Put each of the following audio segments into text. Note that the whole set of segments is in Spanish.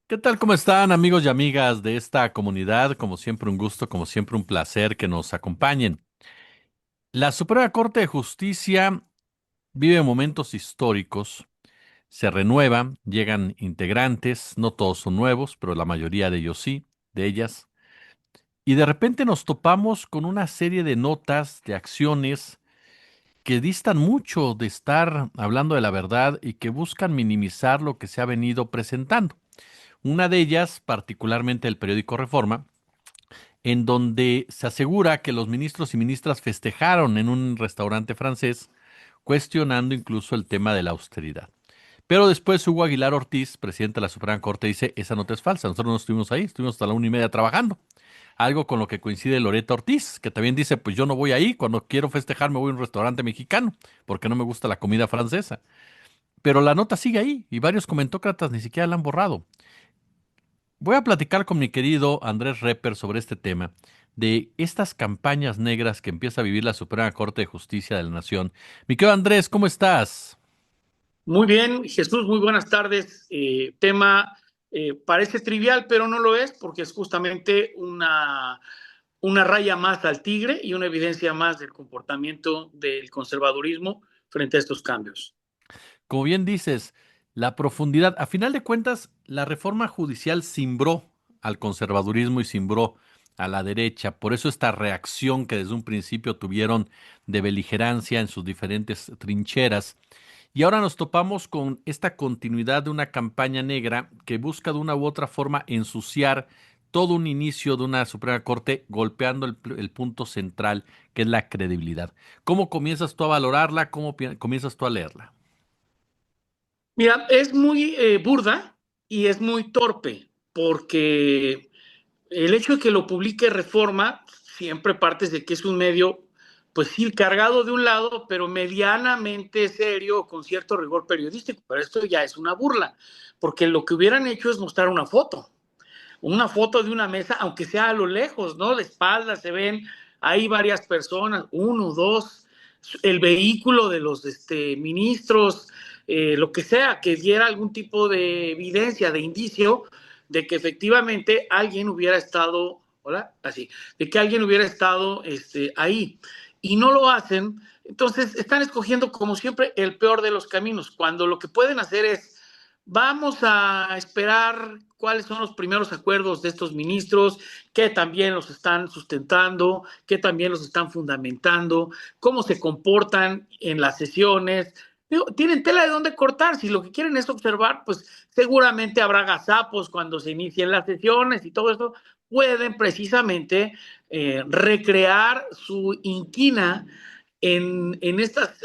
¿Qué tal? ¿Cómo están amigos y amigas de esta comunidad? Como siempre un gusto, como siempre un placer que nos acompañen. La Suprema Corte de Justicia vive momentos históricos, se renueva, llegan integrantes, no todos son nuevos, pero la mayoría de ellos sí, de ellas, y de repente nos topamos con una serie de notas, de acciones que distan mucho de estar hablando de la verdad y que buscan minimizar lo que se ha venido presentando. Una de ellas, particularmente el periódico Reforma, en donde se asegura que los ministros y ministras festejaron en un restaurante francés, cuestionando incluso el tema de la austeridad. Pero después Hugo Aguilar Ortiz, presidente de la Suprema Corte, dice, esa nota es falsa, nosotros no estuvimos ahí, estuvimos hasta la 1:30 trabajando. Algo con lo que coincide Loretta Ortiz, que también dice, pues yo no voy ahí, cuando quiero festejar me voy a un restaurante mexicano, porque no me gusta la comida francesa. Pero la nota sigue ahí y varios comentócratas ni siquiera la han borrado. Voy a platicar con mi querido Andrés Repper sobre este tema, de estas campañas negras que empieza a vivir la Suprema Corte de Justicia de la Nación. Mi querido Andrés, ¿cómo estás? Muy bien, Jesús, muy buenas tardes. Tema parece trivial, pero no lo es porque es justamente una raya más al tigre y una evidencia más del comportamiento del conservadurismo frente a estos cambios. Como bien dices, la profundidad, a final de cuentas, la reforma judicial cimbró al conservadurismo y cimbró a la derecha. Por eso esta reacción que desde un principio tuvieron de beligerancia en sus diferentes trincheras. Y ahora nos topamos con esta continuidad de una campaña negra que busca de una u otra forma ensuciar todo un inicio de una Suprema Corte golpeando el punto central, que es la credibilidad. ¿Cómo comienzas tú a valorarla? ¿Cómo comienzas tú a leerla? Mira, es muy burda y es muy torpe porque el hecho de que lo publique Reforma siempre partes de que es un medio, pues sí, cargado de un lado, pero medianamente serio, con cierto rigor periodístico. Pero esto ya es una burla, porque lo que hubieran hecho es mostrar una foto de una mesa, aunque sea a lo lejos, ¿no? De espaldas se ven ahí varias personas, uno, dos, el vehículo de los ministros, lo que sea, que diera algún tipo de evidencia, de indicio de que efectivamente alguien hubiera estado, hola, así, de que alguien hubiera estado ahí. Y no lo hacen, entonces están escogiendo como siempre el peor de los caminos, cuando lo que pueden hacer es vamos a esperar cuáles son los primeros acuerdos de estos ministros, que también los están sustentando, que también los están fundamentando, cómo se comportan en las sesiones. Digo, tienen tela de dónde cortar. Si lo que quieren es observar, pues seguramente habrá gazapos cuando se inicien las sesiones y todo eso. Pueden precisamente recrear su inquina en estas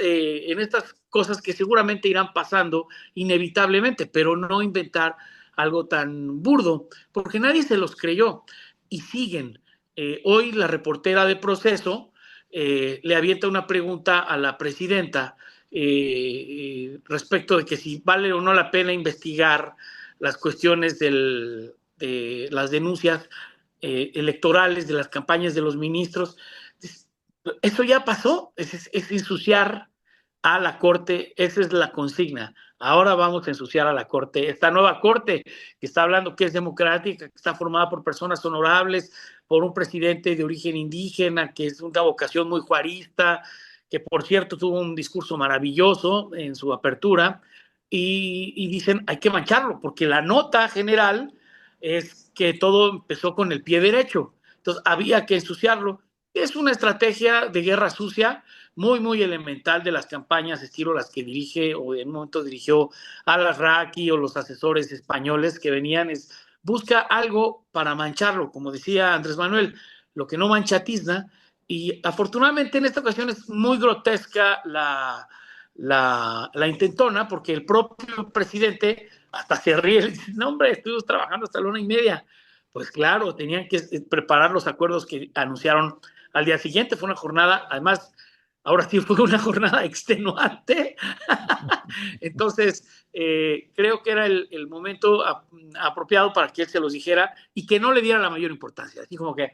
cosas que seguramente irán pasando inevitablemente, pero no inventar algo tan burdo, porque nadie se los creyó y siguen. Hoy la reportera de Proceso le avienta una pregunta a la presidenta respecto de que si vale o no la pena investigar las cuestiones de las denuncias electorales, de las campañas de los ministros. Eso ya pasó, es ensuciar a la Corte, esa es la consigna. Ahora vamos a ensuciar a la Corte, esta nueva Corte que está hablando que es democrática, que está formada por personas honorables, por un presidente de origen indígena, que es una vocación muy juarista, que por cierto tuvo un discurso maravilloso en su apertura, y dicen hay que mancharlo, porque la nota general es que todo empezó con el pie derecho, entonces había que ensuciarlo. Es una estrategia de guerra sucia muy, muy elemental de las campañas, estilo las que dirige o en un momento dirigió Al-Raki o los asesores españoles que venían, es busca algo para mancharlo, como decía Andrés Manuel, lo que no mancha tizna, y afortunadamente en esta ocasión es muy grotesca la intentona, porque el propio presidente hasta se ríe, le dice, no hombre, estuvimos trabajando hasta la 1:30. Pues claro, tenían que preparar los acuerdos que anunciaron al día siguiente. Fue una jornada, además, ahora sí fue una jornada extenuante. Entonces, creo que era el momento apropiado para que él se los dijera y que no le diera la mayor importancia. Así como que,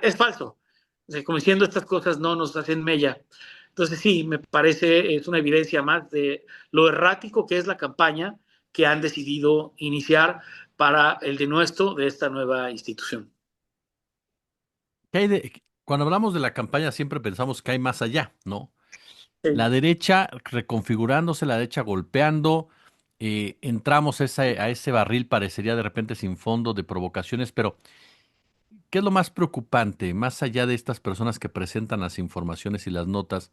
es falso. O sea, como diciendo estas cosas no nos hacen mella. Entonces, sí, me parece, es una evidencia más de lo errático que es la campaña que han decidido iniciar para el denuesto de esta nueva institución. Cuando hablamos de la campaña siempre pensamos que hay más allá, ¿no? Sí. La derecha reconfigurándose, la derecha golpeando, entramos a ese barril, parecería de repente sin fondo de provocaciones, pero ¿qué es lo más preocupante? Más allá de estas personas que presentan las informaciones y las notas,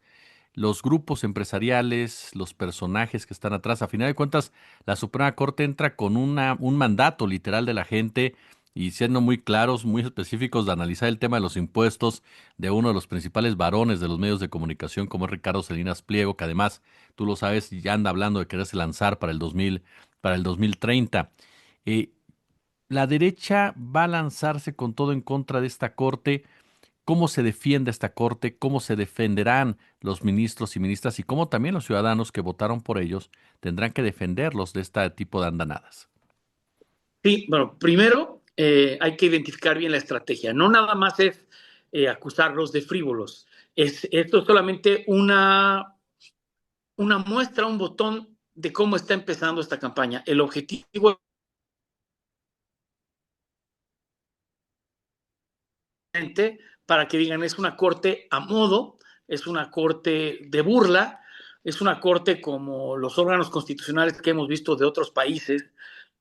los grupos empresariales, los personajes que están atrás. A final de cuentas, la Suprema Corte entra con un mandato literal de la gente y siendo muy claros, muy específicos de analizar el tema de los impuestos de uno de los principales varones de los medios de comunicación, como es Ricardo Salinas Pliego, que además, tú lo sabes, ya anda hablando de quererse lanzar para el 2030. Eh, la derecha va a lanzarse con todo en contra de esta Corte. ¿Cómo se defiende esta Corte? ¿Cómo se defenderán los ministros y ministras? Y cómo también los ciudadanos que votaron por ellos tendrán que defenderlos de este tipo de andanadas. Sí, bueno, primero hay que identificar bien la estrategia. No nada más es acusarlos de frívolos. Esto es solamente una muestra, un botón de cómo está empezando esta campaña. El objetivo para que digan es una corte a modo, es una corte de burla, es una corte como los órganos constitucionales que hemos visto de otros países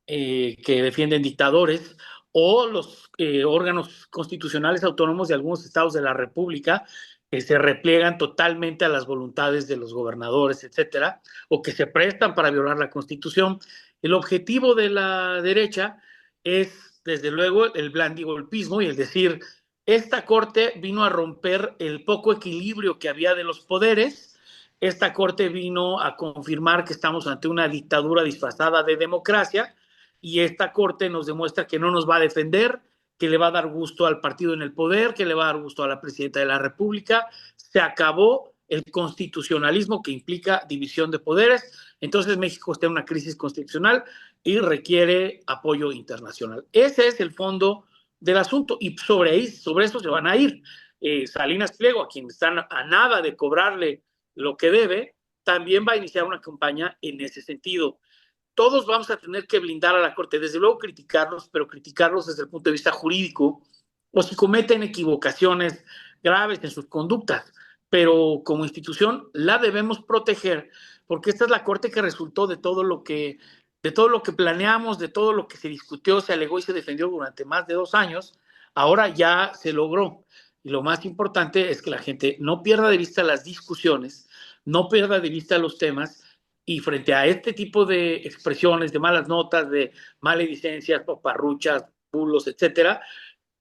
que defienden dictadores o los órganos constitucionales autónomos de algunos estados de la República que se repliegan totalmente a las voluntades de los gobernadores, etcétera, o que se prestan para violar la Constitución. El objetivo de la derecha es, desde luego, el blandigolpismo y el decir, esta corte vino a romper el poco equilibrio que había de los poderes. Esta corte vino a confirmar que estamos ante una dictadura disfrazada de democracia y esta corte nos demuestra que no nos va a defender, que le va a dar gusto al partido en el poder, que le va a dar gusto a la presidenta de la República. Se acabó el constitucionalismo que implica división de poderes. Entonces México está en una crisis constitucional y requiere apoyo internacional. Ese es el fondo del asunto y sobre eso se van a ir. Salinas Pliego, a quien están a nada de cobrarle lo que debe, también va a iniciar una campaña en ese sentido. Todos vamos a tener que blindar a la Corte, desde luego criticarlos, pero criticarlos desde el punto de vista jurídico, o si cometen equivocaciones graves en sus conductas, pero como institución la debemos proteger, porque esta es la Corte que resultó de todo lo que planeamos, de todo lo que se discutió, se alegó y se defendió durante más de 2 años, ahora ya se logró. Y lo más importante es que la gente no pierda de vista las discusiones, no pierda de vista los temas y frente a este tipo de expresiones, de malas notas, de maledicencias, paparruchas, bulos, etcétera,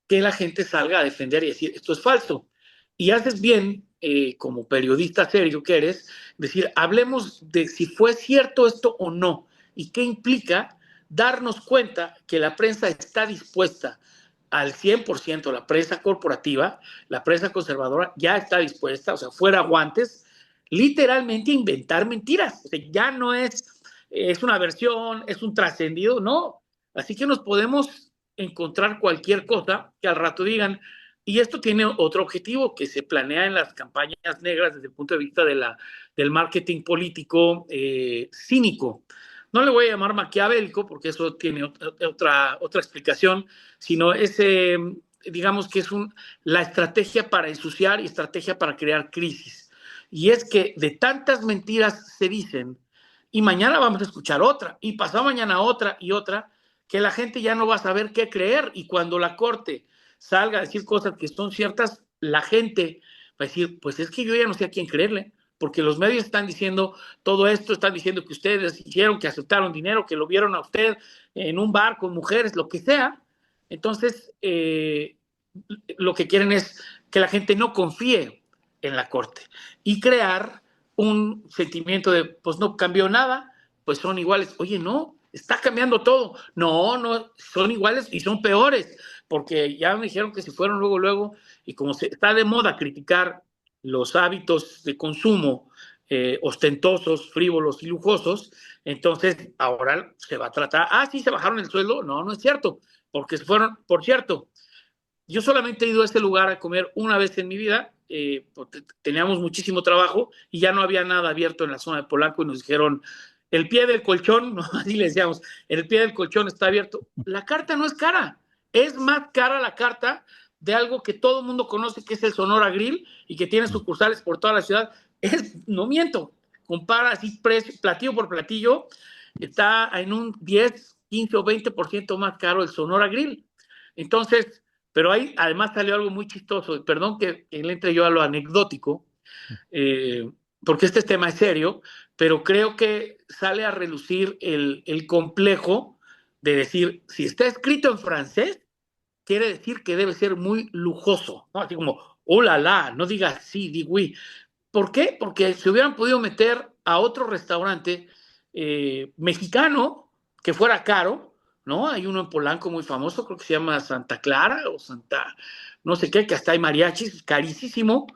que la gente salga a defender y decir esto es falso. Y haces bien, como periodista serio que eres, decir, hablemos de si fue cierto esto o no y qué implica darnos cuenta que la prensa está dispuesta al 100%, la prensa corporativa, la prensa conservadora ya está dispuesta, o sea, fuera guantes, literalmente a inventar mentiras. O sea, ya no es una versión, es un trascendido, no. Así que nos podemos encontrar cualquier cosa que al rato digan. Y esto tiene otro objetivo que se planea en las campañas negras desde el punto de vista del marketing político cínico. No le voy a llamar maquiavélico porque eso tiene otra explicación, sino ese, digamos que es la estrategia para ensuciar y estrategia para crear crisis. Y es que de tantas mentiras se dicen, y mañana vamos a escuchar otra, y pasado mañana otra y otra, que la gente ya no va a saber qué creer. Y cuando la Corte salga a decir cosas que son ciertas, la gente va a decir, pues es que yo ya no sé a quién creerle, porque los medios están diciendo todo esto, están diciendo que ustedes hicieron, que aceptaron dinero, que lo vieron a usted en un bar con mujeres, lo que sea. Entonces, lo que quieren es que la gente no confíe en la Corte y crear un sentimiento de, pues no cambió nada, pues son iguales. Oye, no, está cambiando todo. No, no, son iguales y son peores, porque ya me dijeron que se fueron luego, y como se está de moda criticar los hábitos de consumo ostentosos, frívolos y lujosos, entonces ahora se va a tratar, sí, se bajaron el sueldo. No, no es cierto, porque se fueron, por cierto, yo solamente he ido a este lugar a comer una vez en mi vida, porque teníamos muchísimo trabajo y ya no había nada abierto en la zona de Polanco y nos dijeron, el pie del colchón, ¿no? Así le decíamos, el pie del colchón está abierto. La carta no es cara, es más cara la carta de algo que todo el mundo conoce, que es el Sonora Grill y que tiene sucursales por toda la ciudad. No miento, compara así precio, platillo por platillo, está en un 10, 15 o 20% más caro el Sonora Grill. Entonces, pero ahí además salió algo muy chistoso, perdón que le entre yo a lo anecdótico, eh, porque este tema es serio, pero creo que sale a relucir el complejo de decir, si está escrito en francés, quiere decir que debe ser muy lujoso, ¿no? Así como, oh la la, no digas sí, di oui. ¿Por qué? Porque se hubieran podido meter a otro restaurante mexicano que fuera caro, ¿no? Hay uno en Polanco muy famoso, creo que se llama Santa Clara o Santa, no sé qué, que hasta hay mariachis, carísimo,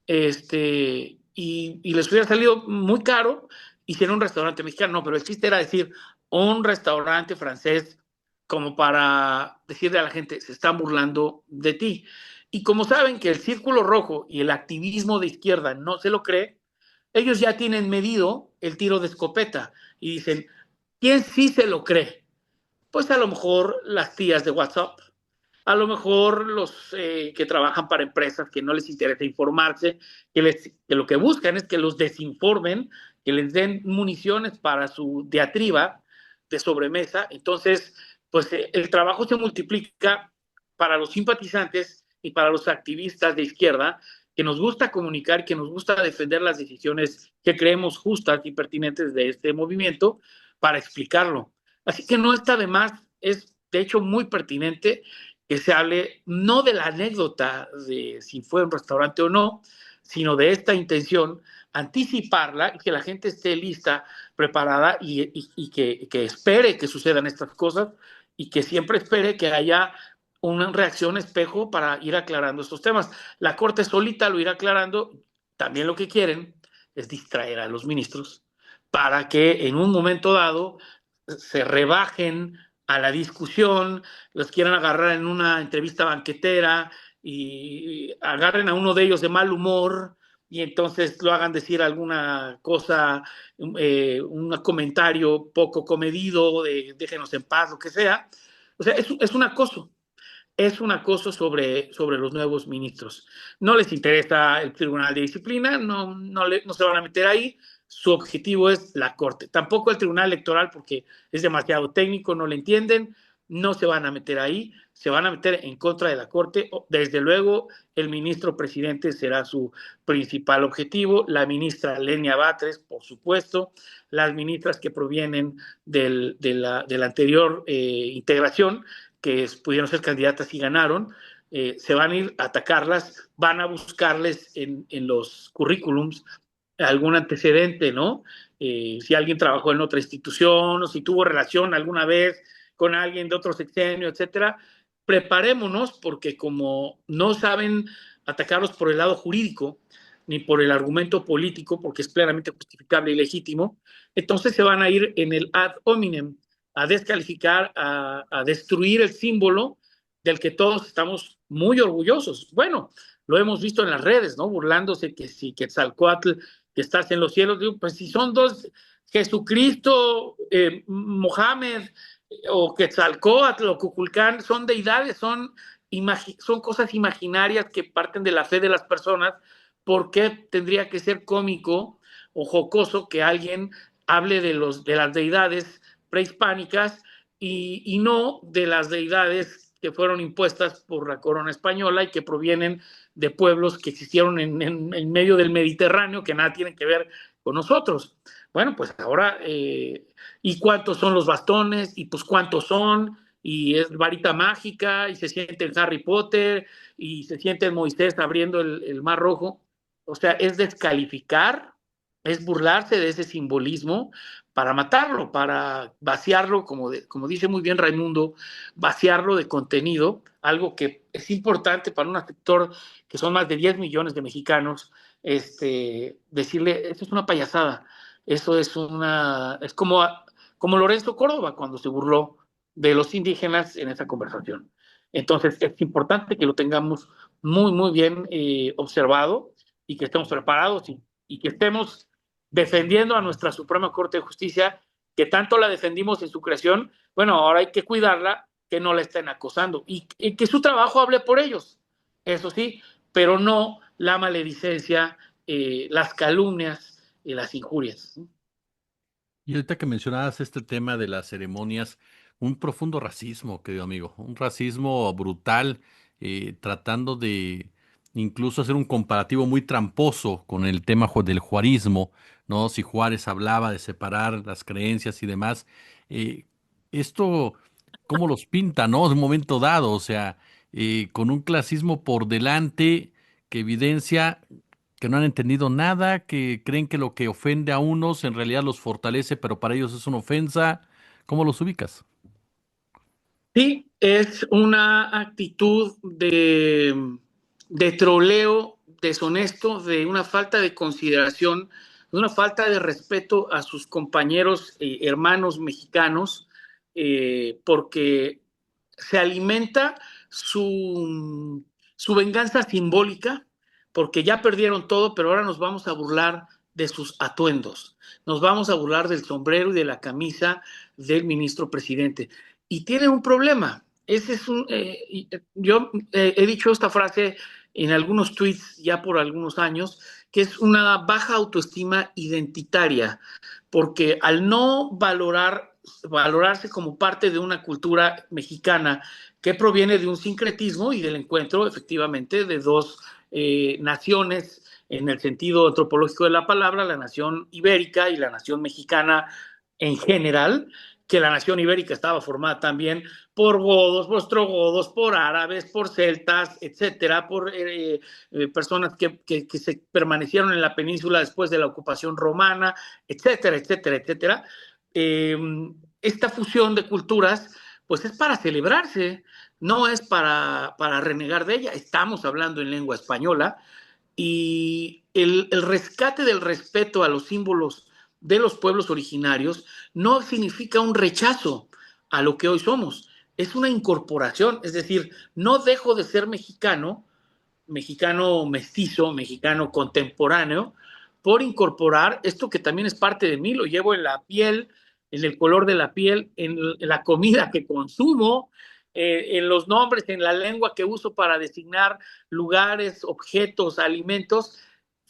y les hubiera salido muy caro y si era un restaurante mexicano, no, pero el chiste era decir un restaurante francés como para decirle a la gente, se están burlando de ti. Y como saben que el círculo rojo y el activismo de izquierda no se lo cree, ellos ya tienen medido el tiro de escopeta y dicen, ¿quién sí se lo cree? Pues a lo mejor las tías de WhatsApp, a lo mejor los que trabajan para empresas que no les interesa informarse, que lo que buscan es que los desinformen, que les den municiones para su diatriba de sobremesa. Entonces, pues el trabajo se multiplica para los simpatizantes y para los activistas de izquierda que nos gusta comunicar, que nos gusta defender las decisiones que creemos justas y pertinentes de este movimiento para explicarlo. Así que no está de más, es de hecho muy pertinente que se hable no de la anécdota de si fue un restaurante o no, sino de esta intención, anticiparla y que la gente esté lista, preparada y que espere que sucedan estas cosas y que siempre espere que haya una reacción espejo para ir aclarando estos temas. La Corte solita lo irá aclarando. También lo que quieren es distraer a los ministros para que en un momento dado se rebajen a la discusión, los quieran agarrar en una entrevista banquetera y agarren a uno de ellos de mal humor y entonces lo hagan decir alguna cosa, un comentario poco comedido, de déjenos en paz, lo que sea. O sea, es un acoso sobre los nuevos ministros. No les interesa el Tribunal de Disciplina, no se van a meter ahí, su objetivo es la Corte. Tampoco el Tribunal Electoral porque es demasiado técnico, no le entienden, no se van a meter ahí, se van a meter en contra de la Corte. Desde luego, el ministro presidente será su principal objetivo, la ministra Lenia Batres, por supuesto, las ministras que provienen de la anterior integración, que pudieron ser candidatas y ganaron, se van a ir a atacarlas, van a buscarles en los currículums algún antecedente, ¿no? Si alguien trabajó en otra institución o si tuvo relación alguna vez con alguien de otro sexenio, etcétera. Preparémonos porque como no saben atacarlos por el lado jurídico ni por el argumento político, porque es plenamente justificable y legítimo, entonces se van a ir en el ad hominem, a descalificar, a destruir el símbolo del que todos estamos muy orgullosos. Bueno, lo hemos visto en las redes, ¿no? Burlándose que si Quetzalcóatl, que estás en los cielos, digo, pues si son dos, Jesucristo, Mohamed, o Quetzalcóatl o Cuculcán, son deidades, son cosas imaginarias que parten de la fe de las personas. ¿Por qué tendría que ser cómico o jocoso que alguien hable de las deidades prehispánicas y no de las deidades que fueron impuestas por la corona española y que provienen de pueblos que existieron en medio del Mediterráneo que nada tienen que ver con nosotros? Bueno, pues ahora, ¿y cuántos son los bastones? Y pues cuántos son, y es varita mágica, y se siente en Harry Potter, y se siente en Moisés abriendo el Mar Rojo. O sea, es descalificar, es burlarse de ese simbolismo para matarlo, para vaciarlo, como dice muy bien Raimundo, vaciarlo de contenido, algo que es importante para un sector que son más de 10 millones de mexicanos, decirle, esto es una payasada, eso es como Lorenzo Córdoba cuando se burló de los indígenas en esa conversación. Entonces es importante que lo tengamos muy, muy bien observado y que estemos preparados y que estemos defendiendo a nuestra Suprema Corte de Justicia, que tanto la defendimos en su creación. Bueno, ahora hay que cuidarla, que no la estén acosando y que su trabajo hable por ellos, eso sí, pero no la maledicencia, las calumnias y las injurias. Y ahorita que mencionabas este tema de las ceremonias, un profundo racismo, querido amigo, un racismo brutal, tratando de incluso hacer un comparativo muy tramposo con el tema del juarismo, ¿no? Si Juárez hablaba de separar las creencias y demás, eh, esto, ¿cómo los pinta, no? En un momento dado, o sea, con un clasismo por delante que evidencia que no han entendido nada, que creen que lo que ofende a unos en realidad los fortalece, pero para ellos es una ofensa. ¿Cómo los ubicas? Sí, es una actitud de troleo deshonesto, de una falta de consideración, de una falta de respeto a sus compañeros, hermanos mexicanos, porque se alimenta su venganza simbólica, porque ya perdieron todo, pero ahora nos vamos a burlar de sus atuendos, nos vamos a burlar del sombrero y de la camisa del ministro presidente. Y tiene un problema. Ese es yo he dicho esta frase en algunos tweets ya por algunos años, que es una baja autoestima identitaria, porque al no valorarse como parte de una cultura mexicana que proviene de un sincretismo y del encuentro efectivamente de dos naciones en el sentido antropológico de la palabra, la nación ibérica y la nación mexicana en general, que la nación ibérica estaba formada también por godos, por ostrogodos, por árabes, por celtas, etcétera, por personas que se permanecieron en la península después de la ocupación romana, etcétera, etcétera, etcétera. Eh, esta fusión de culturas, pues es para celebrarse, no es para renegar de ella. Estamos hablando en lengua española y el rescate del respeto a los símbolos de los pueblos originarios no significa un rechazo a lo que hoy somos, es una incorporación, es decir, no dejo de ser mexicano, mexicano mestizo, mexicano contemporáneo, por incorporar esto que también es parte de mí, lo llevo en la piel, en el color de la piel, en la comida que consumo, en los nombres, en la lengua que uso para designar lugares, objetos, alimentos,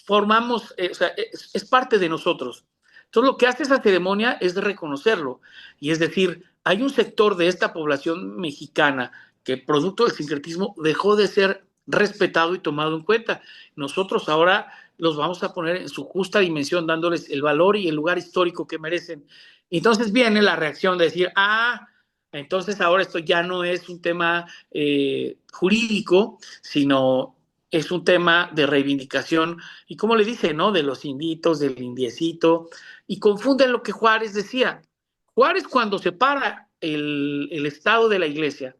formamos, o sea, es parte de nosotros. Entonces, lo que hace esa ceremonia es reconocerlo. Y es decir, hay un sector de esta población mexicana que, producto del sincretismo, dejó de ser respetado y tomado en cuenta. Nosotros ahora los vamos a poner en su justa dimensión, dándoles el valor y el lugar histórico que merecen. Y entonces viene la reacción de decir, entonces ahora esto ya no es un tema jurídico, sino es un tema de reivindicación, y como le dice, ¿no? De los inditos, del indiecito, y confunden lo que Juárez decía. Juárez, cuando separa el Estado de la Iglesia,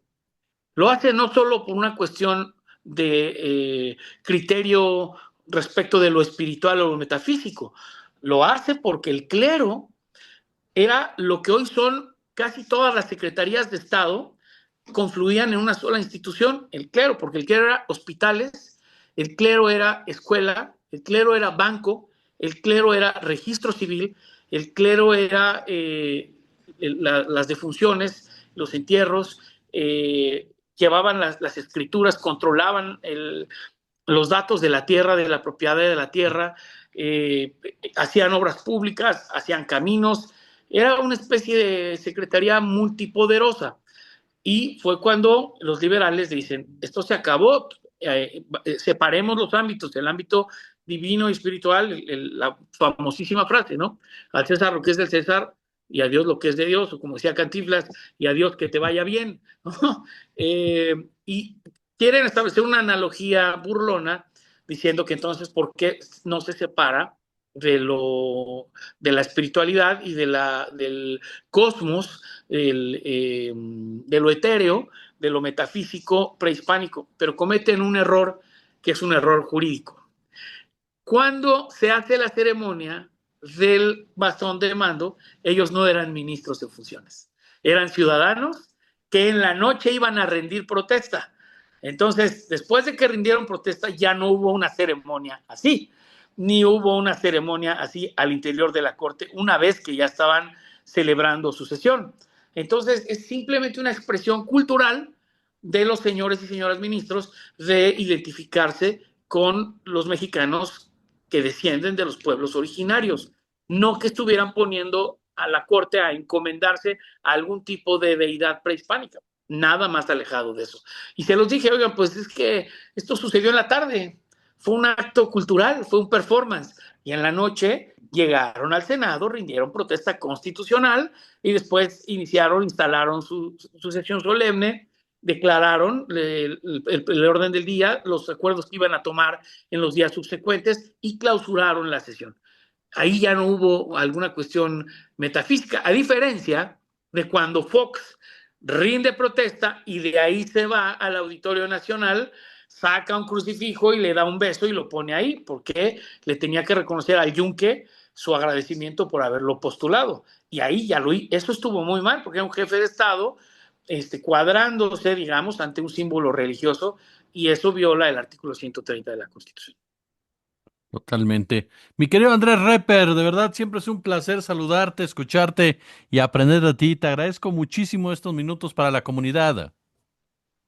lo hace no solo por una cuestión de criterio respecto de lo espiritual o lo metafísico, lo hace porque el clero era lo que hoy son casi todas las secretarías de Estado, confluían en una sola institución, el clero, porque el clero era hospitales, el clero era escuela, el clero era banco, el clero era registro civil, el clero era las defunciones, los entierros, llevaban las escrituras, controlaban los datos de la tierra, de la propiedad de la tierra, hacían obras públicas, hacían caminos, era una especie de secretaría multipoderosa. Y fue cuando los liberales dicen, esto se acabó, separemos los ámbitos, el ámbito divino y espiritual, la famosísima frase, ¿no? Al César lo que es del César y a Dios lo que es de Dios, o como decía Cantinflas, y a Dios que te vaya bien, ¿no? Y quieren establecer una analogía burlona diciendo que entonces, ¿por qué no se separa de la espiritualidad y del cosmos, de lo etéreo, de lo metafísico prehispánico? Pero cometen un error que es un error jurídico. Cuando se hace la ceremonia del bastón de mando, ellos no eran ministros de funciones, eran ciudadanos que en la noche iban a rendir protesta. Entonces, después de que rindieron protesta, ya no hubo una ceremonia así. ni hubo una ceremonia así al interior de la Corte una vez que ya estaban celebrando su sesión. Entonces, es simplemente una expresión cultural de los señores y señoras ministros de identificarse con los mexicanos que descienden de los pueblos originarios, no que estuvieran poniendo a la Corte a encomendarse a algún tipo de deidad prehispánica, nada más alejado de eso. Y se los dije, oigan, pues es que esto sucedió en la tarde, fue un acto cultural, fue un performance, y en la noche llegaron al Senado, rindieron protesta constitucional y después instalaron su sesión solemne, declararon el orden del día, los acuerdos que iban a tomar en los días subsecuentes y clausuraron la sesión. Ahí ya no hubo alguna cuestión metafísica, a diferencia de cuando Fox rinde protesta y de ahí se va al Auditorio Nacional, saca un crucifijo y le da un beso y lo pone ahí, porque le tenía que reconocer al Yunque su agradecimiento por haberlo postulado. Y ahí eso estuvo muy mal, porque era un jefe de Estado cuadrándose, digamos, ante un símbolo religioso, y eso viola el artículo 130 de la Constitución. Totalmente. Mi querido Andrés Reper, de verdad siempre es un placer saludarte, escucharte y aprender de ti. Te agradezco muchísimo estos minutos para la comunidad.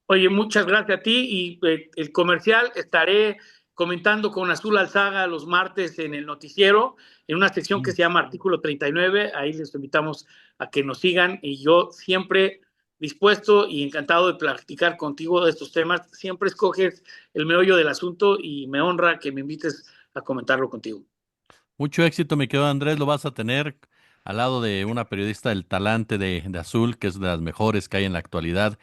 Oye, muchas gracias a ti y el comercial estaré comentando con Azul Alzaga los martes en el noticiero, en una sección que se llama Artículo 39. Ahí les invitamos a que nos sigan y yo siempre dispuesto y encantado de platicar contigo de estos temas. Siempre escoges el meollo del asunto y me honra que me invites a comentarlo contigo. Mucho éxito, mi querido Andrés, lo vas a tener al lado de una periodista del talante de Azul, que es de las mejores que hay en la actualidad,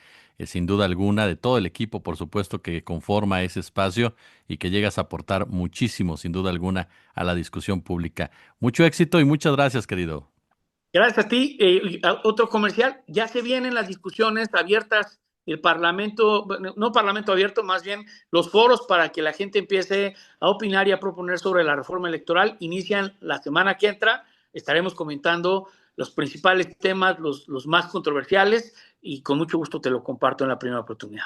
sin duda alguna, de todo el equipo, por supuesto, que conforma ese espacio y que llegas a aportar muchísimo, sin duda alguna, a la discusión pública. Mucho éxito y muchas gracias, querido. Gracias a ti. Otro comercial, ya se vienen las discusiones abiertas, el Parlamento, no Parlamento abierto, más bien los foros para que la gente empiece a opinar y a proponer sobre la reforma electoral. Inician la semana que entra, estaremos comentando los principales temas, los más controversiales, y con mucho gusto te lo comparto en la primera oportunidad.